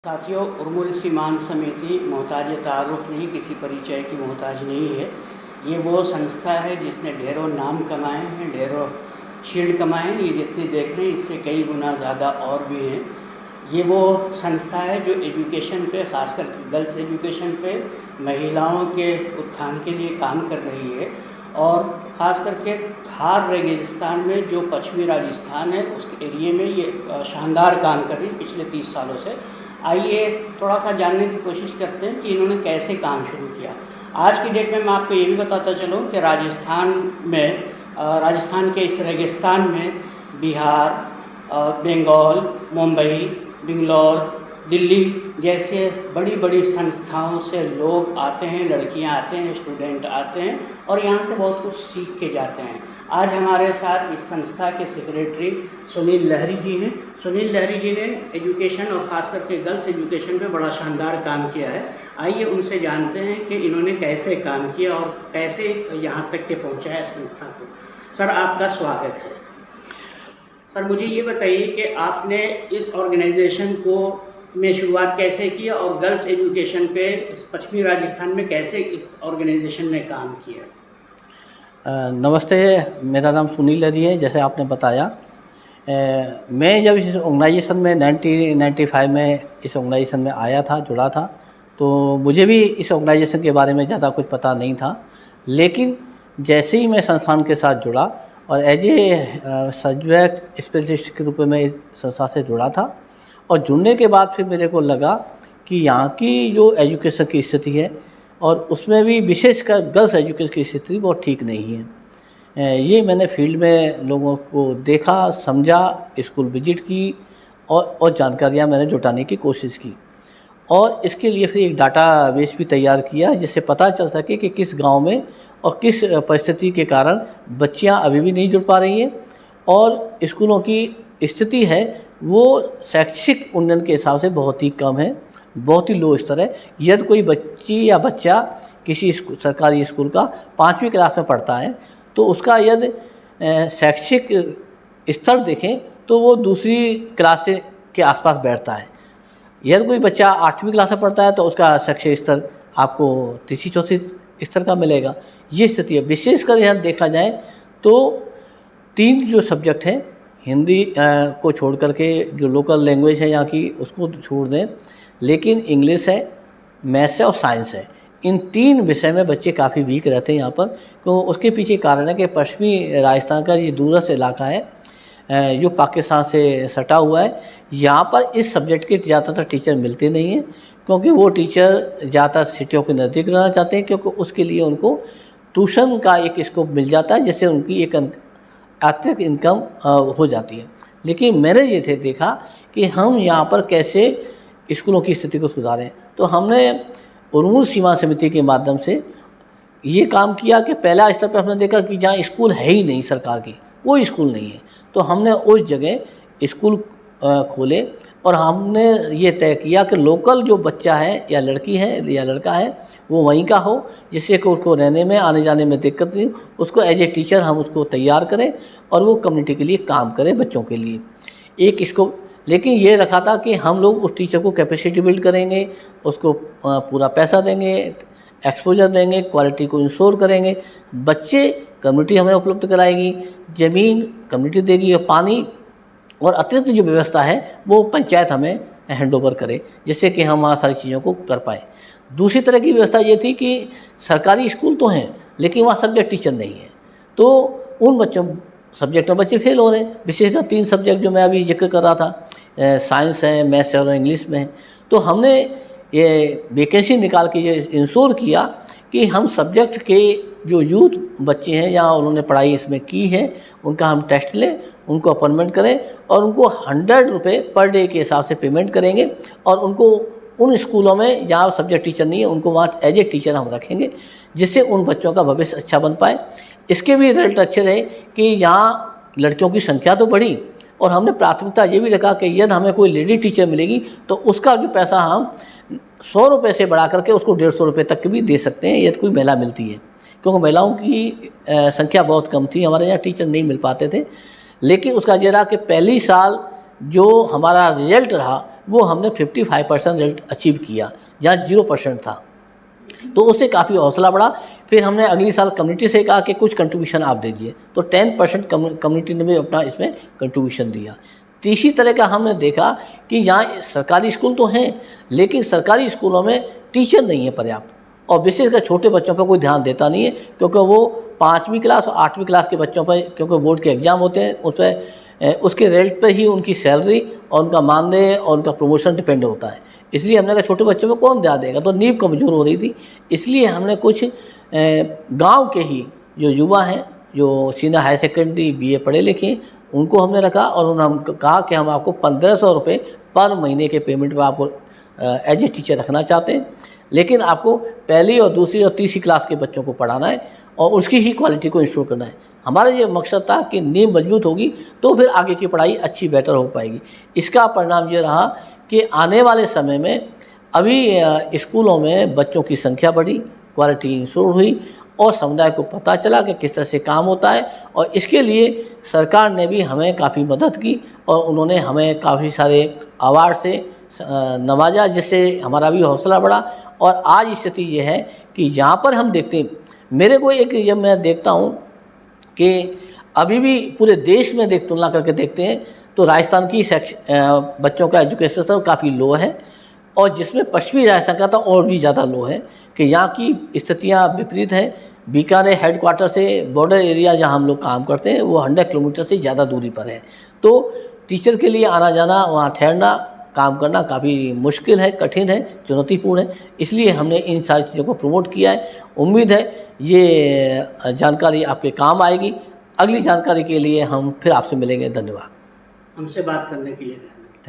साथियों, उर्मुल सीमान समिति मोहताज तारुफ नहीं, किसी परिचय की मोहताज नहीं है। ये वो संस्था है जिसने ढेरों नाम कमाए हैं, ढेरों शील्ड कमाए हैं। ये जितने देख रहे हैं इससे कई गुना ज़्यादा और भी हैं। ये वो संस्था है जो एजुकेशन पे, ख़ासकर गर्ल्स एजुकेशन पे, महिलाओं के उत्थान के लिए काम कर रही है। और ख़ास करके थार रेगिस्तान में, जो पश्चिमी राजस्थान है, उस एरिए में ये शानदार काम कर रही है पिछले 30 सालों से। आइए थोड़ा सा जानने की कोशिश करते हैं कि इन्होंने कैसे काम शुरू किया। आज की डेट में मैं आपको ये भी बताता चलूँ कि राजस्थान के इस रेगिस्तान में बिहार, बंगाल, मुंबई, बेंगलोर, दिल्ली जैसे बड़ी बड़ी संस्थाओं से लोग आते हैं, लड़कियां आते हैं, स्टूडेंट आते हैं और यहाँ से बहुत कुछ सीख के जाते हैं। आज हमारे साथ इस संस्था के सेक्रेटरी सुनील लहरी जी हैं। सुनील लहरी जी ने एजुकेशन और ख़ास करके गर्ल्स एजुकेशन पे बड़ा शानदार काम किया है। आइए उनसे जानते हैं कि इन्होंने कैसे काम किया और कैसे यहाँ तक के पहुँचाया संस्था को। सर, आपका स्वागत है। सर, मुझे ये बताइए कि आपने इस ऑर्गेनाइजेशन को में शुरुआत कैसे किया और गर्ल्स एजुकेशन पे पश्चिमी राजस्थान में कैसे इस ऑर्गेनाइजेशन ने काम किया? नमस्ते, मेरा नाम सुनील लहरी है। जैसे आपने बताया, मैं जब इस ऑर्गेनाइजेशन में 1995 में इस ऑर्गेनाइजेशन में आया था, जुड़ा था, तो मुझे भी इस ऑर्गेनाइजेशन के बारे में ज़्यादा कुछ पता नहीं था। लेकिन जैसे ही मैं संस्थान के साथ जुड़ा और एज ए सब्जेक्ट स्पेशलिस्ट के रूप में इस संस्था से जुड़ा था, और जुड़ने के बाद फिर मेरे को लगा कि यहाँ की जो एजुकेशन की स्थिति है और उसमें भी विशेषकर गर्ल्स एजुकेशन की स्थिति बहुत ठीक नहीं है। ये मैंने फील्ड में लोगों को देखा, समझा, स्कूल विजिट की और जानकारियाँ मैंने जुटाने की कोशिश की। और इसके लिए फिर एक डाटाबेस भी तैयार किया जिससे पता चल सके कि किस गांव में और किस परिस्थिति के कारण बच्चियां अभी भी नहीं जुड़ पा रही हैं और स्कूलों की स्थिति है वो शैक्षिक उन्नयन के हिसाब से बहुत ही कम है, बहुत ही लो स्तर है। यदि कोई बच्ची या बच्चा किसी सरकारी स्कूल का 5वीं क्लास में पढ़ता है तो उसका यदि शैक्षिक स्तर देखें तो वो दूसरी क्लास के आसपास बैठता है। यदि कोई बच्चा 8वीं क्लास में पढ़ता है तो उसका शैक्षिक स्तर आपको तीसरी चौथी स्तर का मिलेगा। ये स्थिति है। विशेषकर यहाँ देखा जाए तो 3 जो सब्जेक्ट हैं, हिंदी को छोड़ करके जो लोकल लैंग्वेज है यहाँ की उसको छोड़ दें, लेकिन इंग्लिश है, मैथ्स है और साइंस है। इन 3 विषय में बच्चे काफ़ी वीक रहते हैं यहाँ पर। तो उसके पीछे कारण है कि पश्चिमी राजस्थान का ये दूरस्थ इलाका है जो पाकिस्तान से सटा हुआ है। यहाँ पर इस सब्जेक्ट के ज़्यादातर टीचर मिलते नहीं हैं क्योंकि वो टीचर ज़्यादातर सिटियों के नज़दीक रहना चाहते हैं, क्योंकि उसके लिए उनको ट्यूशन का एक स्कोप मिल जाता है जिससे उनकी एक अतिरिक्त इनकम हो जाती है। लेकिन मैंने ये देखा कि हम यहाँ पर कैसे स्कूलों की स्थिति को सुधारें। तो हमने उर्मुल सीमा समिति के माध्यम से ये काम किया कि पहला स्तर पर हमने देखा कि जहाँ स्कूल है ही नहीं, सरकार की कोई स्कूल नहीं है, तो हमने उस जगह स्कूल खोले और हमने ये तय किया कि लोकल जो बच्चा है या लड़की है या लड़का है वो वहीं का हो, जिससे कि उसको रहने में, आने जाने में दिक्कत नहीं, उसको एज ए टीचर हम उसको तैयार करें और वो कम्युनिटी के लिए काम करे, बच्चों के लिए एक इसको। लेकिन ये रखा था कि हम लोग उस टीचर को कैपेसिटी बिल्ड करेंगे, उसको पूरा पैसा देंगे, एक्सपोजर देंगे, क्वालिटी को इंश्योर करेंगे, बच्चे कम्युनिटी हमें उपलब्ध कराएगी, ज़मीन कम्युनिटी देगी और पानी और अतिरिक्त जो व्यवस्था है वो पंचायत हमें हैंडओवर करे, जिससे कि हम वहाँ सारी चीज़ों को कर पाए। दूसरी तरह की व्यवस्था ये थी कि सरकारी स्कूल तो हैं लेकिन वहाँ सब्जेक्ट टीचर नहीं है, तो उन सब्जेक्ट में बच्चे फेल हो रहे हैं। विशेषकर 3 सब्जेक्ट जो मैं अभी जिक्र कर रहा था, साइंस है, मैथ्स है और इंग्लिश में है। तो हमने ये वैकेंसी निकाल के ये इंश्योर किया कि हम सब्जेक्ट के जो यूथ बच्चे हैं या उन्होंने पढ़ाई इसमें की है उनका हम टेस्ट लें, उनको अपॉइंटमेंट करें और उनको 100 रुपये पर डे के हिसाब से पेमेंट करेंगे और उनको उन स्कूलों में जहाँ सब्जेक्ट टीचर नहीं है उनको वहाँ एज ए टीचर हम रखेंगे, जिससे उन बच्चों का भविष्य अच्छा बन पाए। इसके भी रिजल्ट अच्छे रहे कि यहाँ लड़कियों की संख्या तो बढ़ी और हमने प्राथमिकता ये भी रखा कि यदि हमें कोई लेडी टीचर मिलेगी तो उसका जो पैसा हम 100 रुपये से बढ़ा करके उसको 150 रुपये तक भी दे सकते हैं यदि कोई महिला मिलती है, क्योंकि महिलाओं की संख्या बहुत कम थी, हमारे यहाँ टीचर नहीं मिल पाते थे। लेकिन उसका ये रहा कि पहली साल जो हमारा रिजल्ट रहा वो हमने 55% रिजल्ट अचीव किया, जहाँ 0% था। तो उससे काफ़ी हौसला बढ़ा। फिर हमने अगली साल कम्युनिटी से कहा कि कुछ कंट्रीब्यूशन आप दे दीजिए, तो 10% कम्युनिटी ने भी अपना इसमें कंट्रीब्यूशन दिया। तीसरी तरह का हमने देखा कि यहाँ सरकारी स्कूल तो हैं, लेकिन सरकारी स्कूलों में टीचर नहीं है पर्याप्त, और विशेषकर छोटे बच्चों पर कोई ध्यान देता नहीं है, क्योंकि वो 5वीं क्लास और 8वीं क्लास के बच्चों पर, क्योंकि बोर्ड के एग्ज़ाम होते हैं, उस पर उसके रिजल्ट पर ही उनकी सैलरी और उनका मानदेय और उनका प्रमोशन डिपेंड होता है। इसलिए हमने कहा छोटे बच्चों में कौन ध्यान देगा, तो नींव कमज़ोर हो रही थी। इसलिए हमने कुछ गांव के ही जो युवा हैं, जो सीनियर हाई सेकेंडरी BA पढ़े लिखे, उनको हमने रखा और उन्होंने कहा कि हम आपको 1500 रुपये पर महीने के पेमेंट पर आपको एज ए टीचर रखना चाहते हैं, लेकिन आपको पहली और दूसरी और तीसरी क्लास के बच्चों को पढ़ाना है और उसकी ही क्वालिटी को इंश्योर करना है। हमारा ये मकसद था कि नींव मजबूत होगी तो फिर आगे की पढ़ाई अच्छी बेहतर हो पाएगी। इसका परिणाम ये रहा कि आने वाले समय में अभी स्कूलों में बच्चों की संख्या बढ़ी, क्वालिटी इंश्योर हुई और समुदाय को पता चला कि किस तरह से काम होता है, और इसके लिए सरकार ने भी हमें काफ़ी मदद की और उन्होंने हमें काफ़ी सारे अवार्ड से नवाजा, जिससे हमारा भी हौसला बढ़ा। और आज स्थिति ये है कि यहाँ पर हम देखते हैं, मेरे को एक जब मैं देखता हूँ कि अभी भी पूरे देश में तुलना करके देखते हैं तो राजस्थान की बच्चों का एजुकेशन स्तर काफ़ी लो है, और जिसमें पश्चिमी राजस्थान का तो और भी ज़्यादा लो है कि यहाँ की स्थितियाँ विपरीत हैं। बीकानेर हेडक्वार्टर से बॉर्डर एरिया जहाँ हम लोग काम करते हैं वो 100 किलोमीटर से ज़्यादा दूरी पर है, तो टीचर के लिए आना जाना, वहाँ ठहरना, काम करना काफ़ी मुश्किल है, कठिन है, चुनौतीपूर्ण है। इसलिए हमने इन सारी चीज़ों को प्रमोट किया है। उम्मीद है ये जानकारी आपके काम आएगी। अगली जानकारी के लिए हम फिर आपसे मिलेंगे। धन्यवाद। हमसे बात करने के लिए।